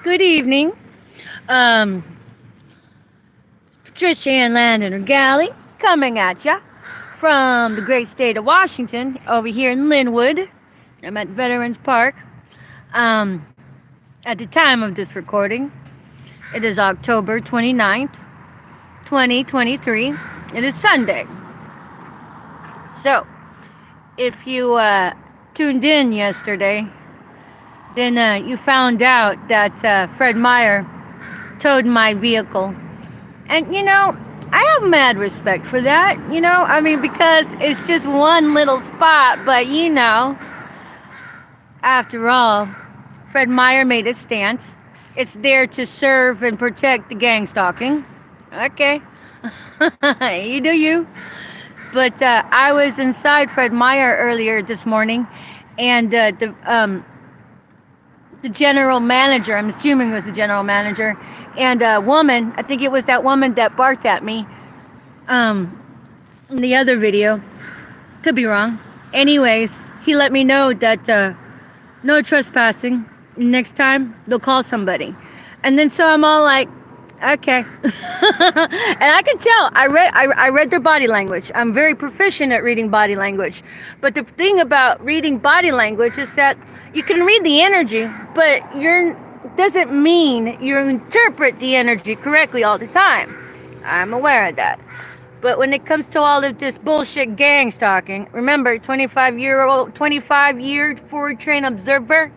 Good evening. Um, Patricia Ann Landon or Galley coming at ya from the great state of Washington over here in Linwood. I'm at Veterans Park. Um, at the time of this recording, it is October 29th, 2023. It is Sunday. So, if you tuned in yesterday, then you found out that Fred Meyer towed my vehicle. And I have mad respect for that, because it's just one little spot, but after all, Fred Meyer made a stance. It's there to serve and protect the gang stalking. Okay. You do you. But I was inside Fred Meyer earlier this morning, and the general manager, I'm assuming it was the general manager, and a woman, I think it was that woman that barked at me in the other video. Could be wrong. Anyways, he let me know that no trespassing. Next time, they'll call somebody. And then so I'm all like, okay. And I can tell. I read their body language. I'm very proficient at reading body language. But the thing about reading body language is that you can read the energy, but doesn't mean you interpret the energy correctly all the time. I'm aware of that. But when it comes to all of this bullshit gang stalking, remember, 25-year Ford train observer.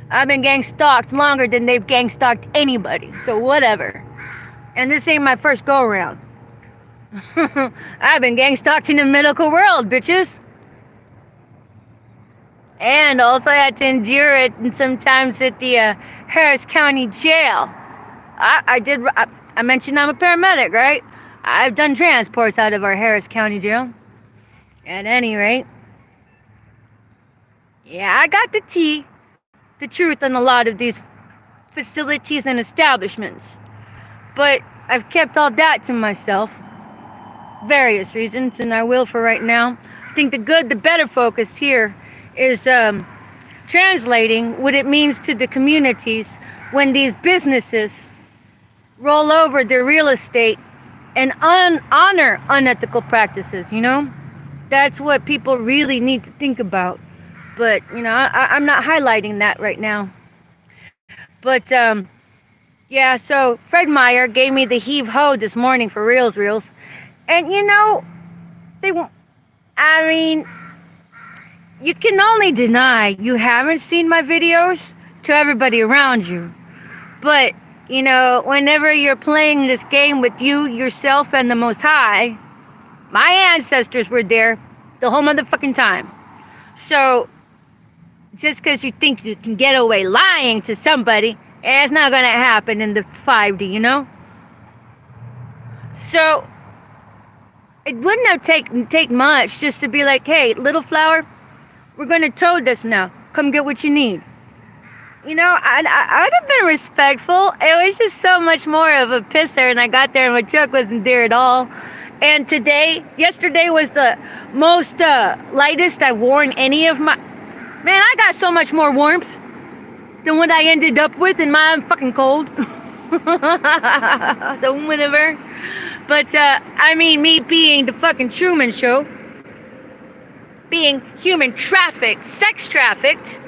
I've been gang stalked longer than they've gang stalked anybody, so whatever. And this ain't my first go around. I've been gang stalked in the medical world, bitches. And also I had to endure it and sometimes at the Harris County Jail. I mentioned I'm a paramedic, right? I've done transports out of our Harris County Jail. At any rate, yeah, I got the truth on a lot of these facilities and establishments. But I've kept all that to myself. Various reasons, and I will for right now. I think the better focus here is translating what it means to the communities when these businesses roll over their real estate and honor unethical practices, That's what people really need to think about. But, I'm not highlighting that right now. But, yeah, so Fred Meyer gave me the heave-ho this morning for reals. And, you can only deny you haven't seen my videos to everybody around you. But, whenever you're playing this game with you, yourself, and the Most High, my ancestors were there the whole motherfucking time. So, just because you think you can get away lying to somebody, it's not going to happen in the 5D, So, it wouldn't have take much just to be like, hey, little flower, we're going to tow this now. Come get what you need. I would have been respectful. It was just so much more of a pisser, and I got there and my truck wasn't there at all. And yesterday was the most lightest I've worn any of my... Man, I got so much more warmth than what I ended up with, and I'm fucking cold. So whatever. But, me being the fucking Truman Show, being human trafficked, sex trafficked,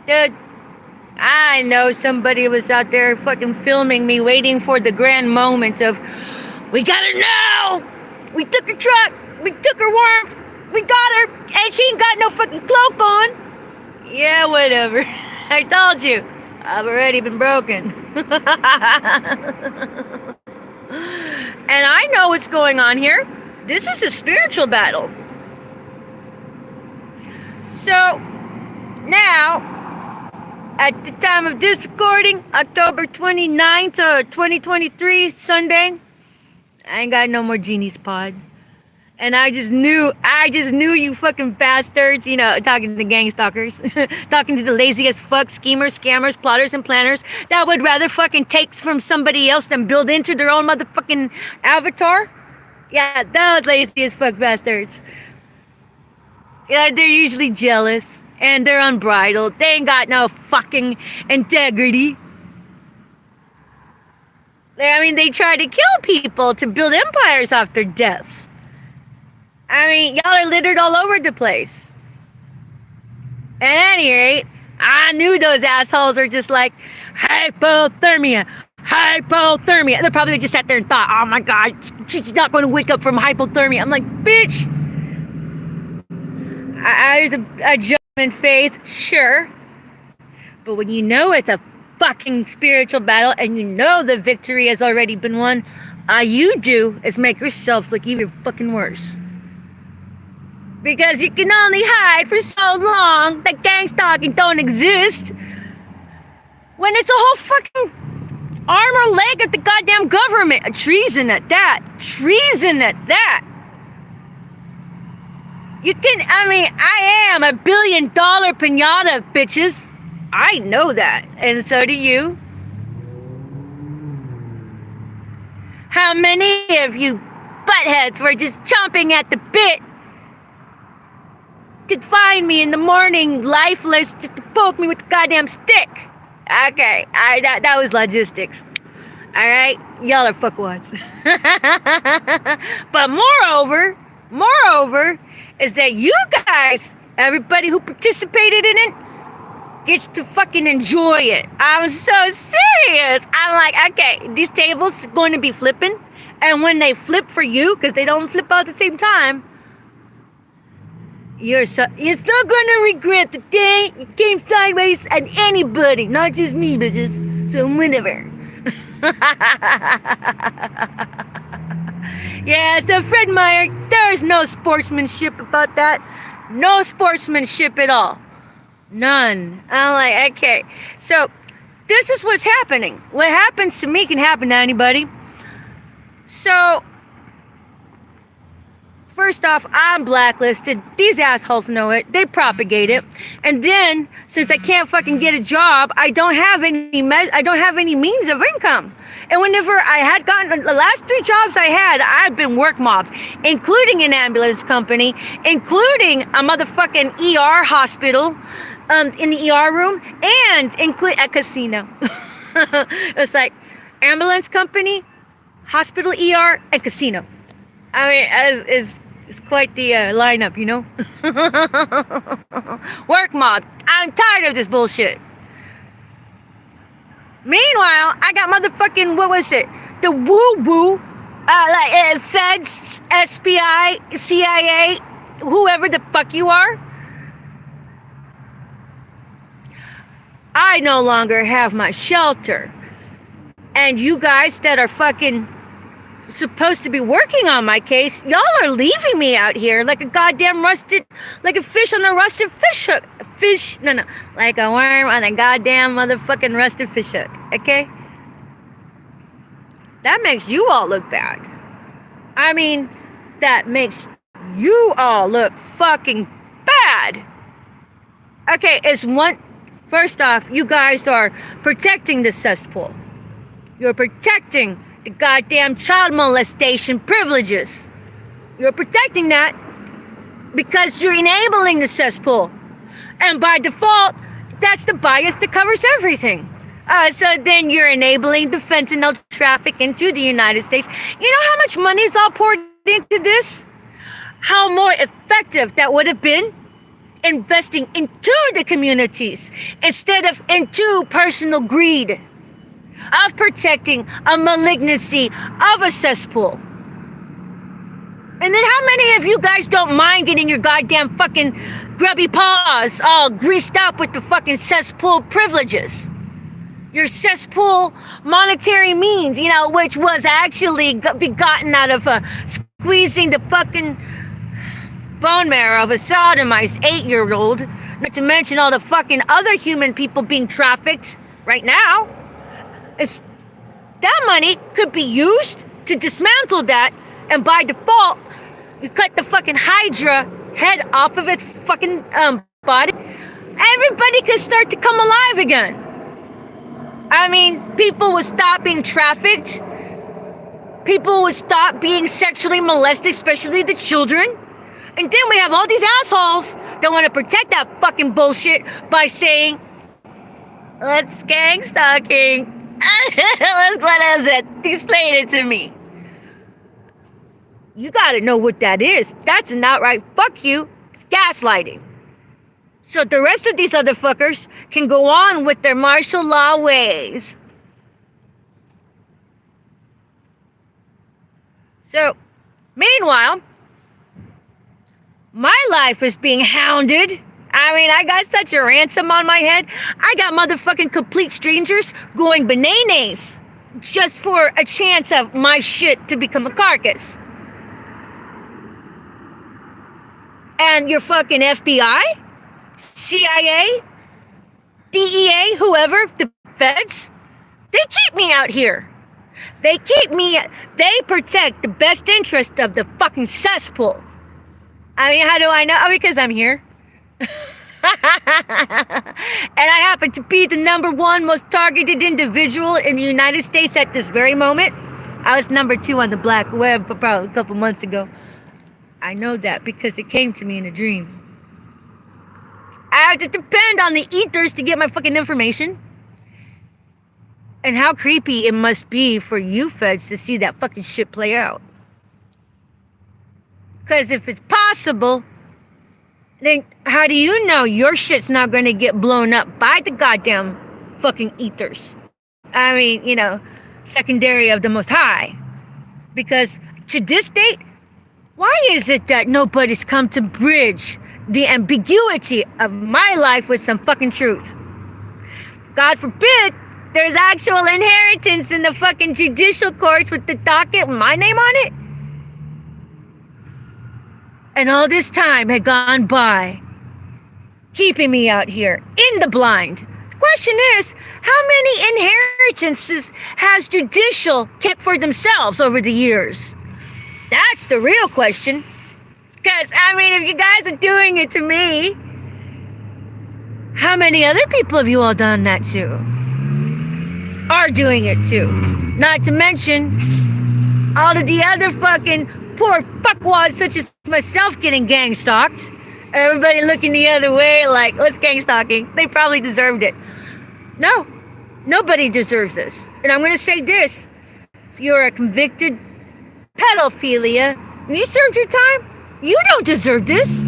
dude, I know somebody was out there fucking filming me, waiting for the grand moment of, we got her now! We took her truck! We took her warmth! We got her! And she ain't got no fucking cloak on! Yeah, whatever. I told you. I've already been broken. And I know what's going on here. This is a spiritual battle. So, now, at the time of this recording, October 29th, 2023, Sunday, I ain't got no more Genie's Pod. And I just knew you fucking bastards, talking to the gang stalkers, talking to the laziest fuck schemers, scammers, plotters, and planners that would rather fucking take from somebody else than build into their own motherfucking avatar. Yeah, those lazy as fuck bastards. Yeah, they're usually jealous And they're unbridled. They ain't got no fucking integrity. I mean, they try to kill people to build empires off their deaths. I mean, y'all are littered all over the place. At any rate, I knew those assholes are just like, hypothermia, hypothermia. They probably just sat there and thought, oh my God, she's not going to wake up from hypothermia. I'm like, bitch. There's a judgment phase, sure. But when you know it's a fucking spiritual battle and you know the victory has already been won, all you do is make yourselves look even fucking worse. Because you can only hide for so long that gang stalking don't exist when it's a whole fucking arm or leg of the goddamn government. Treason at that. Treason at that. You can, I mean, I am a $1 billion pinata, bitches. I know that. And so do you. How many of you buttheads were just chomping at the bit to find me in the morning, lifeless, just to poke me with the goddamn stick? Okay, that was logistics. Alright? Y'all are fuckwads. But moreover, is that you guys, everybody who participated in it, gets to fucking enjoy it. I'm so serious. I'm like, okay, these tables are going to be flipping, and when they flip for you, because they don't flip out at the same time, you're not going to regret the day you came sideways at anybody, not just me, bitches. So whatever. Yeah, so Fred Meyer, there's no sportsmanship about that. No sportsmanship at all. None. I'm like, okay. So this is what's happening. What happens to me can happen to anybody. So first off, I'm blacklisted. These assholes know it. They propagate it. And then, since I can't fucking get a job, I don't have any means of income. And whenever I had gotten the last 3 jobs I had, I've been work mobbed, including an ambulance company, including a motherfucking ER hospital, in the ER room, and include a casino. It's like ambulance company, hospital, ER, and casino. I mean, it's quite the lineup, you know? Work mob. I'm tired of this bullshit. Meanwhile, I got motherfucking, what was it? The woo-woo, Feds, SBI, CIA, whoever the fuck you are. I no longer have my shelter. And you guys that are fucking supposed to be working on my case, y'all are leaving me out here like a goddamn like a fish on a rusted fish hook. Like a worm on a goddamn motherfucking rusted fish hook, okay? That makes you all look bad. I mean, that makes you all look fucking bad. Okay, first off, you guys are protecting the cesspool. You're protecting the goddamn child molestation privileges. You're protecting that because you're enabling the cesspool. And by default, that's the bias that covers everything. So then you're enabling the fentanyl traffic into the United States. You know how much money is all poured into this? How more effective that would have been investing into the communities instead of into personal greed of protecting a malignancy of a cesspool. And then how many of you guys don't mind getting your goddamn fucking grubby paws all greased up with the fucking cesspool privileges? Your cesspool monetary means, you know, which was actually begotten out of squeezing the fucking bone marrow of a sodomized 8-year-old, not to mention all the fucking other human people being trafficked right now. That money could be used to dismantle that, and by default, you cut the fucking Hydra head off of its fucking body. Everybody could start to come alive again. I mean, people would stop being trafficked. People would stop being sexually molested, especially the children. And then we have all these assholes They want to protect that fucking bullshit by saying, let's gang stalking. What is it? Explain it to me. You gotta know what that is. That's an outright fuck you. It's gaslighting. So the rest of these other fuckers can go on with their martial law ways. So, meanwhile, my life is being hounded. I mean, I got such a ransom on my head. I got motherfucking complete strangers going bananas just for a chance of my shit to become a carcass. And your fucking FBI, CIA, DEA, whoever, the feds, they keep me out here. They protect the best interest of the fucking cesspool. I mean, how do I know? Oh, because I'm here. And I happen to be the #1 most targeted individual in the United States at this very moment. I was #2 on the black web probably a couple months ago. I know that because it came to me in a dream. I have to depend on the ethers to get my fucking information. And how creepy it must be for you feds to see that fucking shit play out. Because if it's possible, then how do you know your shit's not going to get blown up by the goddamn fucking ethers? I mean, you know, secondary of the Most High. Because to this date, why is it that nobody's come to bridge the ambiguity of my life with some fucking truth? God forbid there's actual inheritance in the fucking judicial courts with the docket with my name on it. And all this time had gone by, keeping me out here in the blind. The question is, how many inheritances has judicial kept for themselves over the years? That's the real question. Because, I mean, if you guys are doing it to me, how many other people have you all done that to? Are doing it to? Not to mention all of the other fucking poor fuckwads such as myself getting gang stalked. Everybody looking the other way like, what's gang stalking? They probably deserved it. No, nobody deserves this. And I'm going to say this. If you're a convicted pedophilia, and you served your time, you don't deserve this.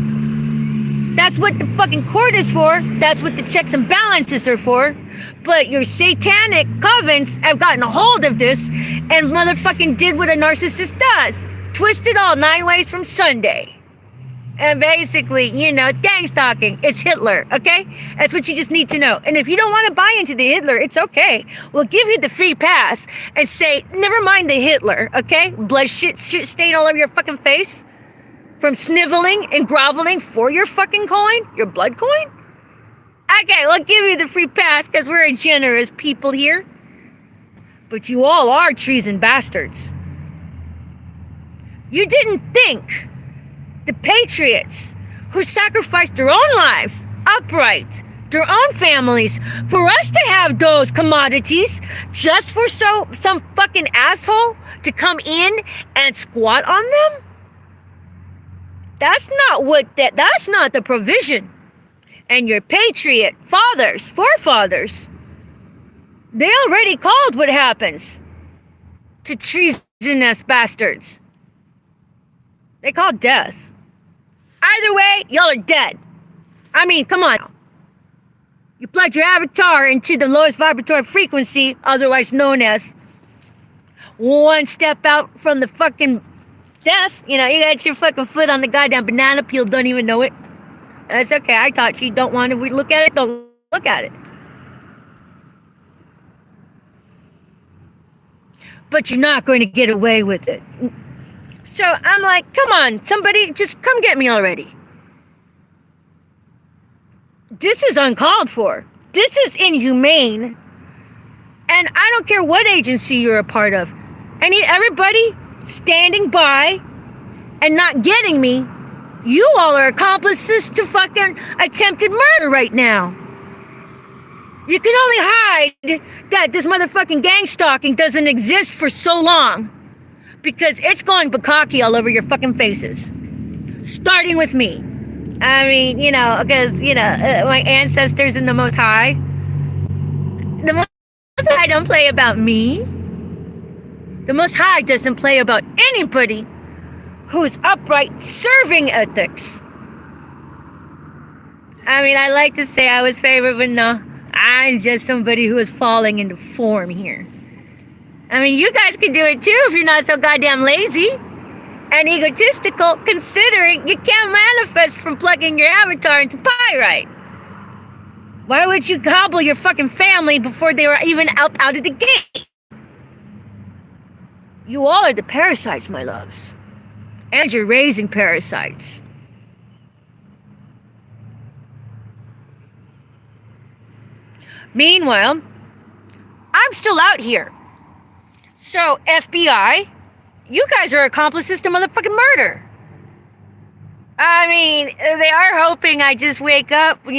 That's what the fucking court is for. That's what the checks and balances are for. But your satanic covens have gotten a hold of this and motherfucking did what a narcissist does. Twisted all 9 ways from Sunday. And basically, you know, it's gang stalking. It's Hitler, okay? That's what you just need to know. And if you don't want to buy into the Hitler, it's okay. We'll give you the free pass and say, never mind the Hitler, okay? Blood shit stain all over your fucking face from sniveling and groveling for your fucking coin, your blood coin. Okay, we'll give you the free pass because we're a generous people here. But you all are treason bastards. You didn't think the patriots who sacrificed their own lives upright, their own families, for us to have those commodities just for some fucking asshole to come in and squat on them? That's not the provision. And your patriot fathers, forefathers, they already called what happens to treasonous bastards. They called death. Either way, y'all are dead. I mean, come on. You plug your avatar into the lowest vibratory frequency, otherwise known as one step out from the fucking death. You know, you got your fucking foot on the goddamn banana peel, don't even know it. That's okay, I taught you. Don't want to look at it, don't look at it. But you're not going to get away with it. So I'm like, come on, somebody, just come get me already. This is uncalled for. This is inhumane. And I don't care what agency you're a part of. I need everybody standing by and not getting me. You all are accomplices to fucking attempted murder right now. You can only hide that this motherfucking gang stalking doesn't exist for so long. Because it's going bukkake all over your fucking faces. Starting with me. I mean, because, my ancestors in the Most High, the Most High don't play about me. The Most High doesn't play about anybody who's upright serving ethics. I mean, I like to say I was favored, but no. I'm just somebody who is falling into form here. I mean, you guys can do it too if you're not so goddamn lazy and egotistical, considering you can't manifest from plugging your avatar into pyrite. Why would you gobble your fucking family before they were even out of the gate? You all are the parasites, my loves. And you're raising parasites. Meanwhile, I'm still out here. So, FBI, you guys are accomplices to motherfucking murder. I mean, they are hoping I just wake up, with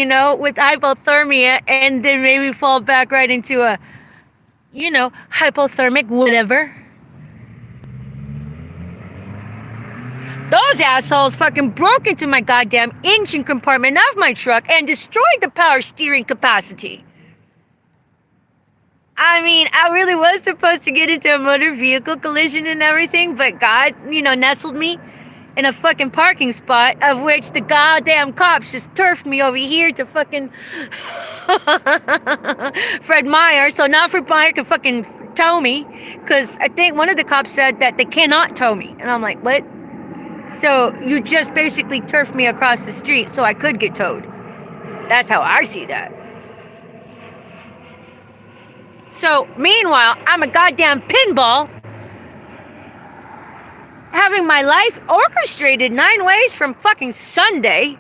hypothermia and then maybe fall back right into a, hypothermic whatever. Those assholes fucking broke into my goddamn engine compartment of my truck and destroyed the power steering capacity. I mean, I really was supposed to get into a motor vehicle collision and everything, but God, nestled me in a fucking parking spot, of which the goddamn cops just turfed me over here to fucking Fred Meyer. So now Fred Meyer can fucking tow me, because I think one of the cops said that they cannot tow me. And I'm like, what? So you just basically turfed me across the street so I could get towed. That's how I see that. So, meanwhile, I'm a goddamn pinball, having my life orchestrated 9 ways from fucking Sunday.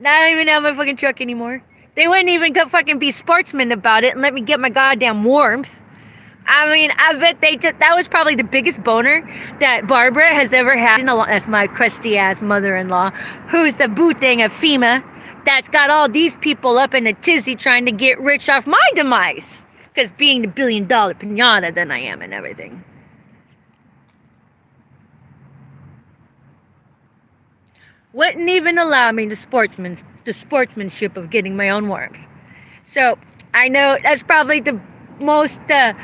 I don't even have my fucking truck anymore. They wouldn't even go fucking be sportsmen about it and let me get my goddamn warmth. I mean, I bet that was probably the biggest boner that Barbara has ever had. That's my crusty ass mother-in-law, who's the boo thing of FEMA, that's got all these people up in a tizzy trying to get rich off my demise. Because being the $1 billion pinata than I am and everything. Wouldn't even allow me the sportsmanship of getting my own warmth. So, I know that's probably the the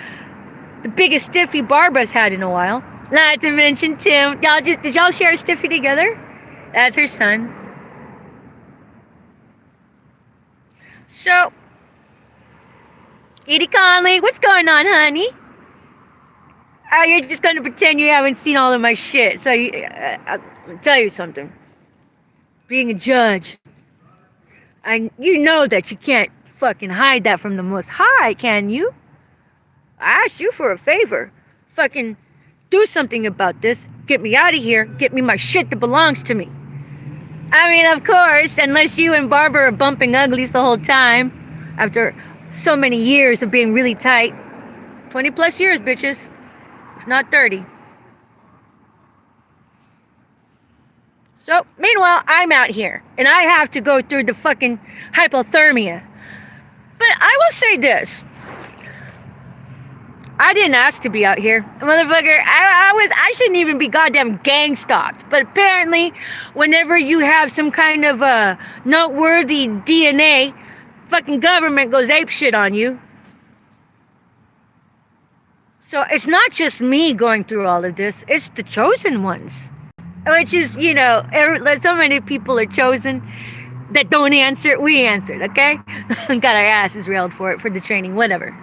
biggest stiffy Barbara's had in a while. Not to mention Tim. Did y'all share a stiffy together? That's her son. So, Edie Conley, what's going on, honey? Oh, you're just going to pretend you haven't seen all of my shit. So, I'll tell you something. Being a judge, you know that you can't fucking hide that from the Most High, can you? I asked you for a favor. Fucking do something about this. Get me out of here. Get me my shit that belongs to me. I mean, of course, unless you and Barbara are bumping uglies the whole time, after so many years of being really tight. 20 plus years, bitches. If not 30. So, meanwhile, I'm out here. And I have to go through the fucking hypothermia. But I will say this. I didn't ask to be out here. Motherfucker, I shouldn't even be goddamn gang stalked. But apparently, whenever you have some kind of noteworthy DNA, fucking government goes apeshit on you. So it's not just me going through all of this, it's the chosen ones. Which is, so many people are chosen that don't answer. We answered, okay? Got our asses railed for it, for the training, whatever.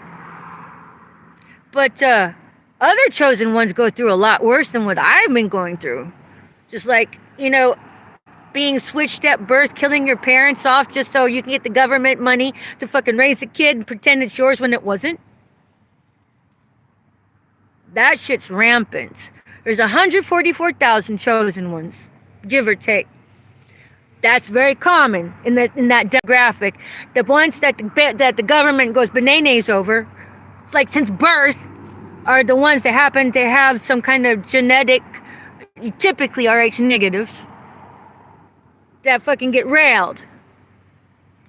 But other chosen ones go through a lot worse than what I've been going through. Just like, being switched at birth, killing your parents off just so you can get the government money to fucking raise a kid and pretend it's yours when it wasn't. That shit's rampant. There's 144,000 chosen ones, give or take. That's very common in that demographic. The ones that the government goes bananas over, it's like since birth, are the ones that happen to have some kind of genetic, typically Rh negatives, that fucking get railed.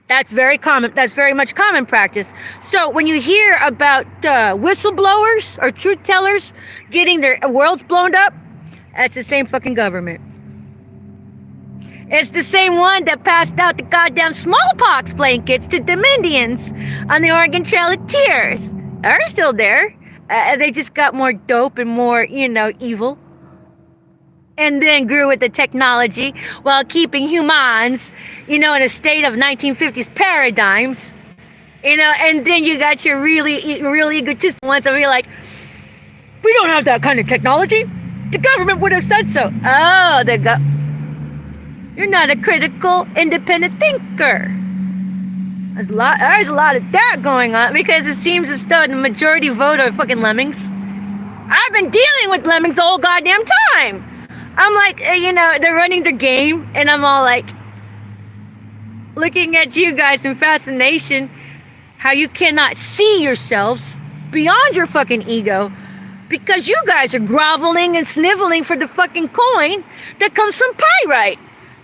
That's very common. That's very much common practice. So when you hear about whistleblowers or truth tellers getting their worlds blown up, that's the same fucking government. It's the same one that passed out the goddamn smallpox blankets to Indians on the Oregon Trail of Tears. They're still there. They just got more dope and more, evil. And then grew with the technology while keeping humans, in a state of 1950s paradigms. And then you got your real egotistical ones that are like, we don't have that kind of technology. The government would have said so. Oh, you're not a critical, independent thinker. There's a lot of that going on because it seems as though the majority vote are fucking lemmings. I've been dealing with lemmings the whole goddamn time. I'm like, they're running their game, and I'm all like, looking at you guys in fascination, how you cannot see yourselves beyond your fucking ego because you guys are groveling and sniveling for the fucking coin that comes from pyrite,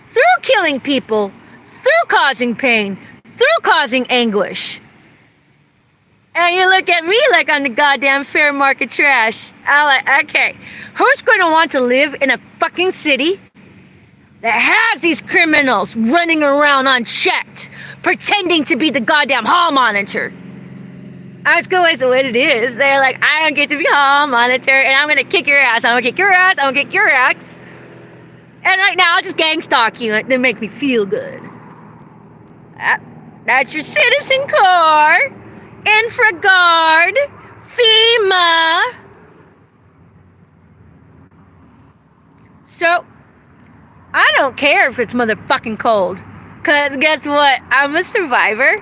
through killing people, through causing pain, through causing anguish. And you look at me like I'm the goddamn fair market trash. I'm like, okay, who's going to want to live in a fucking city that has these criminals running around unchecked, pretending to be the goddamn hall monitor? That's always what it is. They're like, I don't get to be hall monitor, and I'm going to kick your ass. I'm going to kick your ass. I'm going to kick your ass. And right now, I'll just gang stalk you to make me feel good. That's your Citizen Corps, Infraguard, FEMA. So, I don't care if it's motherfucking cold. Because guess what? I'm a survivor.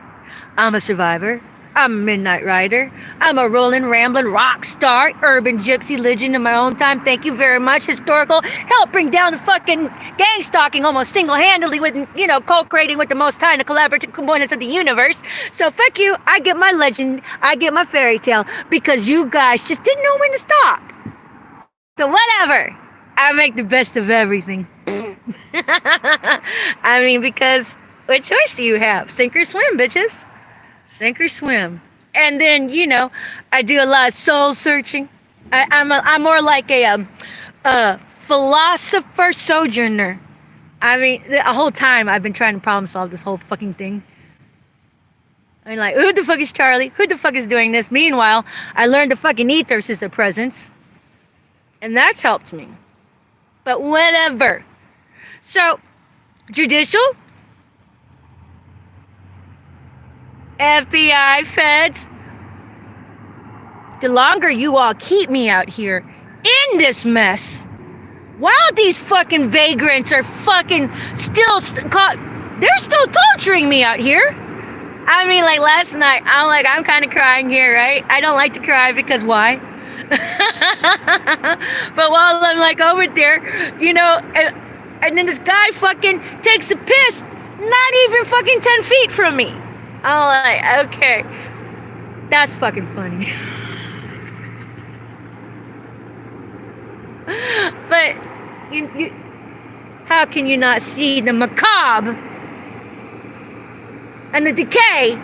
I'm a midnight rider. I'm a rolling, rambling rock star, urban gypsy legend in my own time. Thank you very much. Historical. Helped bring down the fucking gang stalking almost single-handedly with, co-creating with the most high and the collaborative components of the universe. So fuck you. I get my legend. I get my fairy tale because you guys just didn't know when to stop. So whatever. I make the best of everything. I mean, because what choice do you have? Sink or swim, bitches. Sink or swim. And then, I do a lot of soul searching. I'm more like a philosopher sojourner. I mean, the whole time I've been trying to problem solve this whole fucking thing. I'm like, who the fuck is Charlie? Who the fuck is doing this? Meanwhile, I learned the fucking ethos is a presence. And that's helped me. But whatever. So, judicial, FBI, feds, the longer you all keep me out here in this mess, while these fucking vagrants are fucking they're still torturing me out here. I mean, like last night, I'm kind of crying here, right? I don't like to cry because why? But while I'm like over there, and then this guy fucking takes a piss, not even fucking 10 feet from me. I'm like, okay, that's fucking funny. But how can you not see the macabre and the decay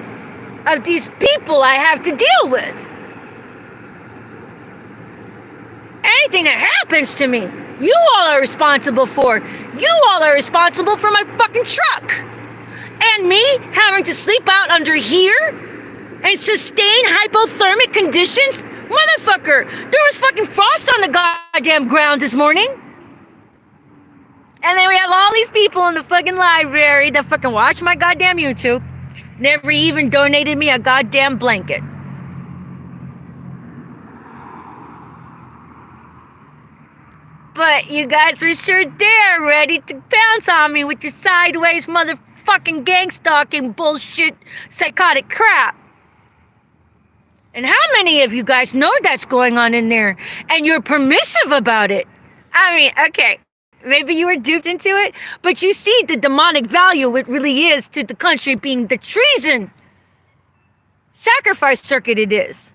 of these people I have to deal with? Anything that happens to me, you all are responsible for. You all are responsible for my fucking truck. And me having to sleep out under here and sustain hypothermic conditions? Motherfucker, there was fucking frost on the goddamn ground this morning. And then we have all these people in the fucking library that fucking watch my goddamn YouTube. Never even donated me a goddamn blanket. But you guys were sure there, ready to pounce on me with your sideways motherfucking gang stalking bullshit psychotic crap. And how many of you guys know that's going on in there and you're permissive about it? I mean, okay, maybe you were duped into it, but you see the demonic value it really is to the country being the treason sacrifice circuit it is.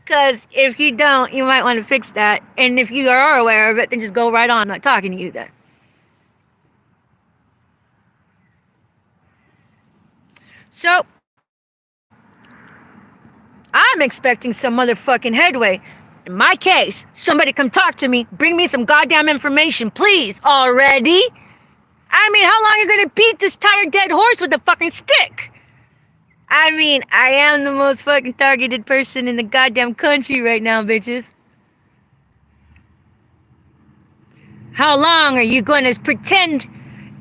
Because if you don't, you might want to fix that. And if you are aware of it, then just go right on. I'm not talking to you then. So, I'm expecting some motherfucking headway. In my case, somebody come talk to me. Bring me some goddamn information, please, already. I mean, how long are you gonna beat this tired dead horse with a fucking stick? I mean, I am the most fucking targeted person in the goddamn country right now, bitches. How long are you gonna pretend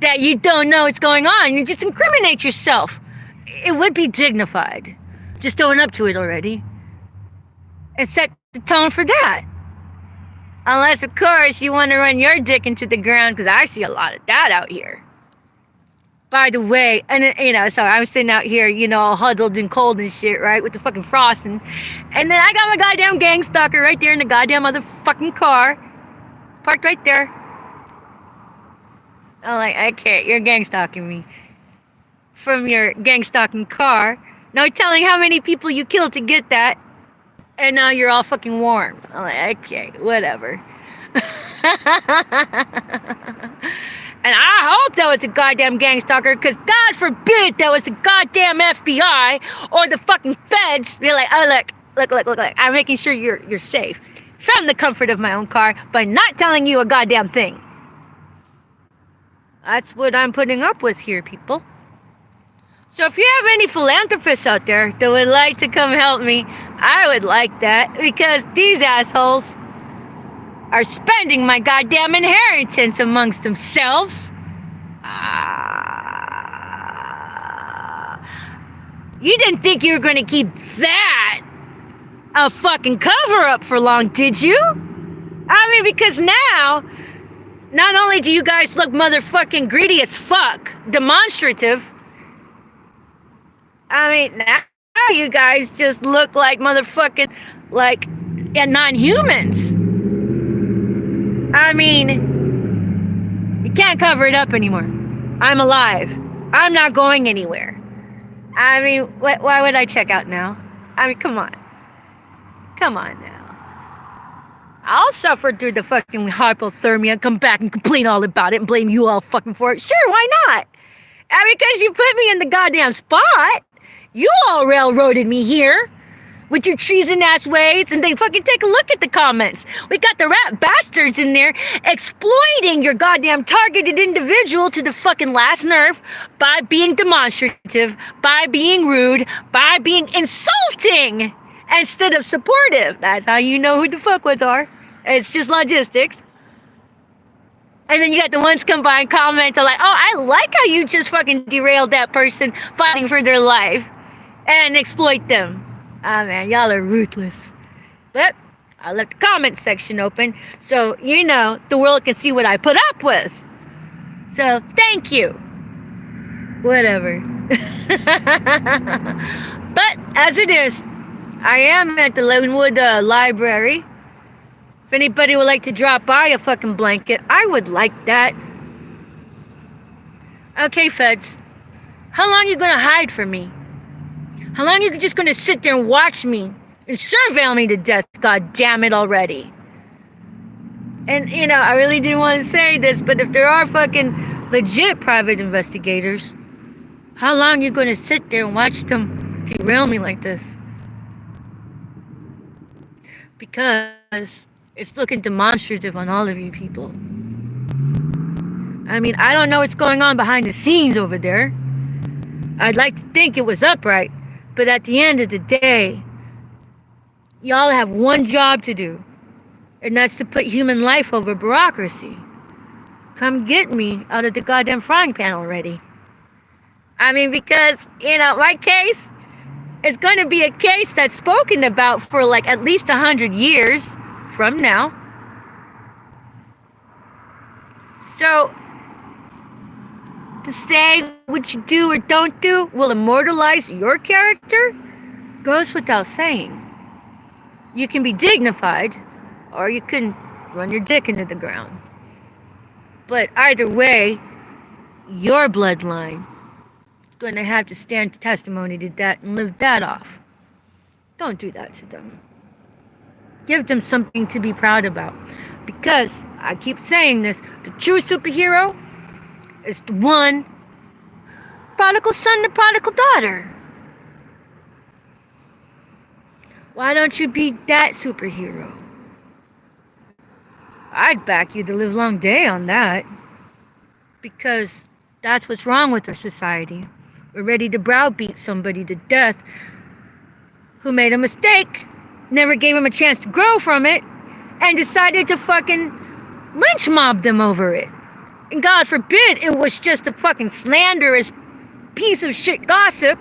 that you don't know what's going on? You just incriminate yourself. It would be dignified. Just own up to it already. And set the tone for that. Unless, of course, you want to run your dick into the ground, because I see a lot of that out here. By the way, and so I'm sitting out here, all huddled and cold and shit, right, with the fucking frosting. And then I got my goddamn gang stalker right there in the goddamn motherfucking car. Parked right there. I'm like, okay, you're gang stalking me. From your gang stalking car. No telling how many people you killed to get that. And now you're all fucking warm. I'm like, okay, whatever. And I hope that was a goddamn gang stalker, because God forbid that was the goddamn FBI or the fucking feds. Be like, oh, look. I'm making sure you're safe from the comfort of my own car by not telling you a goddamn thing. That's what I'm putting up with here, people. So if you have any philanthropists out there that would like to come help me, I would like that, because these assholes are spending my goddamn inheritance amongst themselves. You didn't think you were going to keep that a fucking cover-up for long, did you? I mean, because now, not only do you guys look motherfucking greedy as fuck, demonstrative, I mean, now you guys just look like motherfucking, non-humans. I mean, you can't cover it up anymore. I'm alive. I'm not going anywhere. I mean, why would I check out now? I mean, come on. Come on now. I'll suffer through the fucking hypothermia, come back and complain all about it and blame you all fucking for it. Sure, why not? I mean, because you put me in the goddamn spot. You all railroaded me here with your treason-ass ways, and then fucking take a look at the comments. We got the rat bastards in there exploiting your goddamn targeted individual to the fucking last nerve by being demonstrative, by being rude, by being insulting instead of supportive. That's how you know who the fuckwads are. It's just logistics. And then you got the ones come by and comment like, oh, I like how you just fucking derailed that person fighting for their life and exploit them. Ah, man, y'all are ruthless. But I left the comment section open so, the world can see what I put up with. So, thank you. Whatever. But, as it is, I am at the Linwood Library. If anybody would like to drop by a fucking blanket, I would like that. Okay, feds. How long are you gonna hide from me? How long are you just gonna sit there and watch me and surveil me to death? God damn it already. And, I really didn't want to say this, but if there are fucking legit private investigators, how long are you gonna sit there and watch them derail me like this? Because it's looking demonstrative on all of you people. I mean, I don't know what's going on behind the scenes over there. I'd like to think it was upright, but at the end of the day, y'all have one job to do, and that's to put human life over bureaucracy. Come get me out of the goddamn frying pan already. I mean, because, my case is going to be a case that's spoken about for at least 100 years from now. So, to say what you do or don't do will immortalize your character goes without saying. You can be dignified, or you can run your dick into the ground. But either way, your bloodline is going to have to stand testimony to that and live that off. Don't do that to them. Give them something to be proud about. Because, I keep saying this, the true superhero is the one, prodigal son, the prodigal daughter. Why don't you be that superhero? I'd back you the livelong day on that. because that's what's wrong with our society. We're ready to browbeat somebody to death who made a mistake, never gave him a chance to grow from it, and decided to fucking lynch mob them over it. And God forbid it was just a fucking slanderous piece of shit gossip,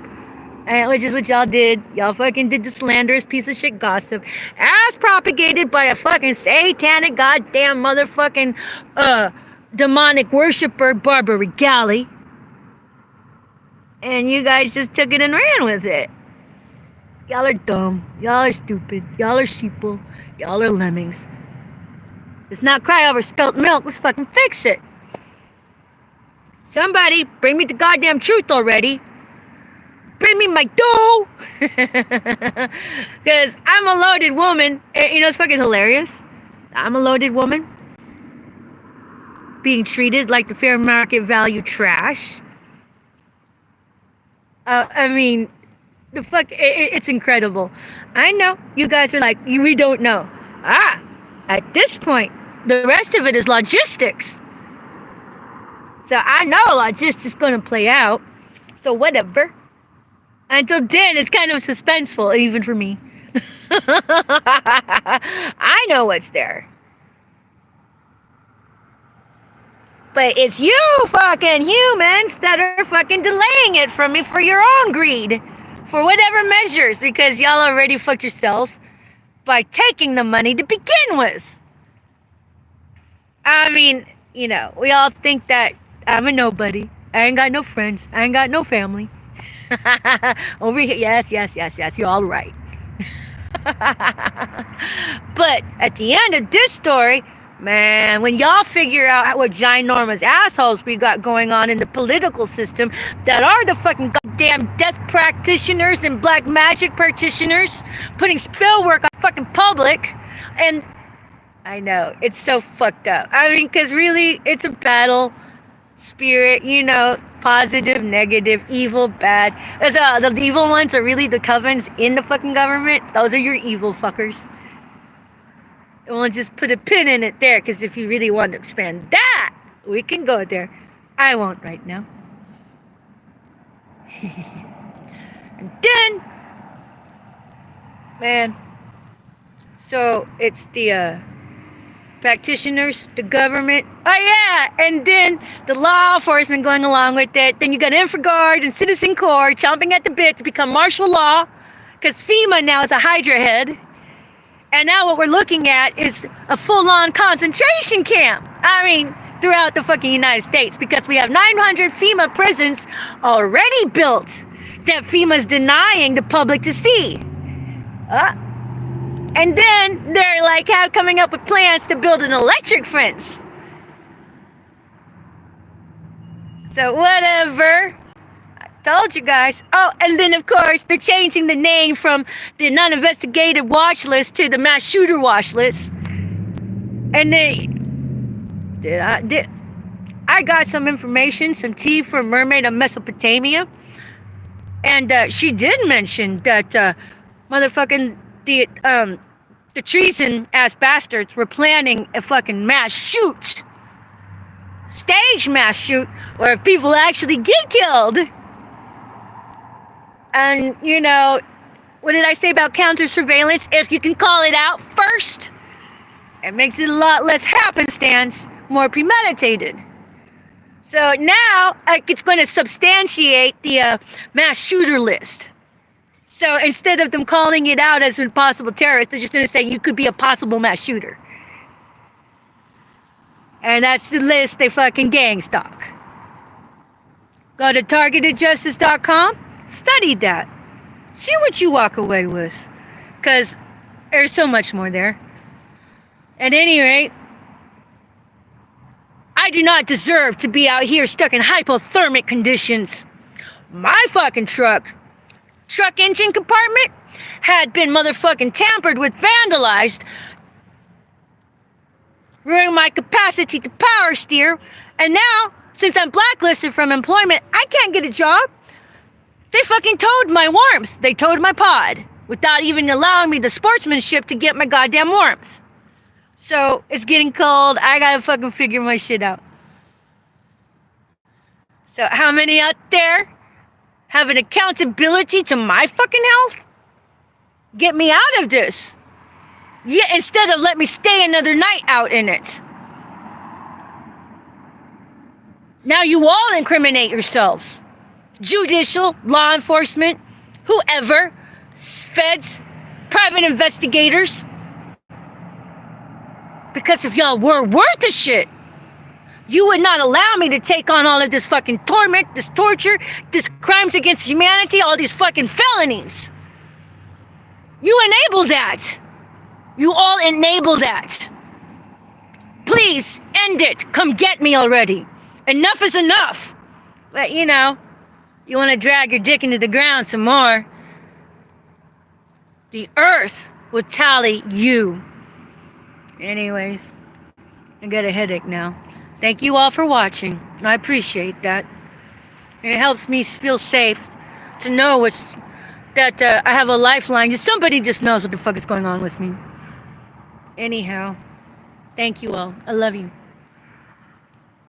which is what y'all did. Y'all fucking did the slanderous piece of shit gossip as propagated by a fucking satanic goddamn motherfucking demonic worshiper, Barbara Regali. And you guys just took it and ran with it. Y'all are dumb. Y'all are stupid. Y'all are sheeple. Y'all are lemmings. Let's not cry over spilt milk. Let's fucking fix it. Somebody bring me the goddamn truth already. Bring me my dough. Because I'm a loaded woman. You know, it's fucking hilarious. I'm a loaded woman. Being treated like the fair market value trash. I mean, the fuck, it's incredible. I know, you guys are like, we don't know. At this point, the rest of it is logistics. So I know logistics gonna play out. So whatever. Until then, it's kind of suspenseful, even for me. I know what's there. But it's you fucking humans that are fucking delaying it from me for your own greed. For whatever measures, because y'all already fucked yourselves by taking the money to begin with. I mean, you know, we all think that I'm a nobody. I ain't got no friends. I ain't got no family. Over here, yes, you're all right. But at the end of this story, man, when y'all figure out what ginormous assholes we got going on in the political system that are the fucking goddamn death practitioners and black magic practitioners putting spell work on fucking public, and I know, it's so fucked up. I mean, because really, it's a battle spirit, you know, positive, negative, evil, bad. The evil ones are really the covens in the fucking government. Those are your evil fuckers. And we'll just put a pin in it there, because if you really want to expand that, we can go there. I won't right now. And then, man, so it's the practitioners, the government. Oh yeah, and then the law enforcement going along with it. Then you got InfraGard and Citizen Corps chomping at the bit to become martial law, because FEMA now is a Hydra head. And now what we're looking at is a full-on concentration camp. I mean, throughout the fucking United States, because we have 900 FEMA prisons already built that FEMA's denying the public to see. And then they're like coming up with plans to build an electric fence. So whatever. I told you guys. Oh, and then of course they're changing the name from the non-investigated watch list to the mass shooter watch list. And I got some information, some tea from Mermaid of Mesopotamia. And she did mention that motherfucking the treason-ass bastards were planning a fucking mass shoot. Stage mass shoot where people actually get killed. And, you know, what did I say about counter-surveillance? If you can call it out first, it makes it a lot less happenstance, more premeditated. So now, it's going to substantiate the mass shooter list. So instead of them calling it out as a possible terrorist, they're just going to say you could be a possible mass shooter. And that's the list they fucking gang stalk. Go to targetedjustice.com, study that. See what you walk away with. Because there's so much more there. At any rate, I do not deserve to be out here stuck in hypothermic conditions. My fucking truck engine compartment had been motherfucking tampered with, vandalized, ruining my capacity to power steer. And now, since I'm blacklisted from employment, I can't get a job. They fucking towed my warmth. They towed my pod without even allowing me the sportsmanship to get my goddamn warmth. So it's getting cold. I gotta fucking figure my shit out. So how many out there have an accountability to my fucking health? Get me out of this. Yeah, instead of let me stay another night out in it. Now you all incriminate yourselves. Judicial, law enforcement, whoever, feds, private investigators. Because if y'all were worth a shit, you would not allow me to take on all of this fucking torment, this torture, this crimes against humanity, all these fucking felonies. You enable that. You all enable that. Please end it. Come get me already. Enough is enough. But you know, you want to drag your dick into the ground some more. The earth will tally you. Anyways, I got a headache now. Thank you all for watching. I appreciate that. It helps me feel safe to know that I have a lifeline. Somebody just knows what the fuck is going on with me. Anyhow, thank you all. I love you.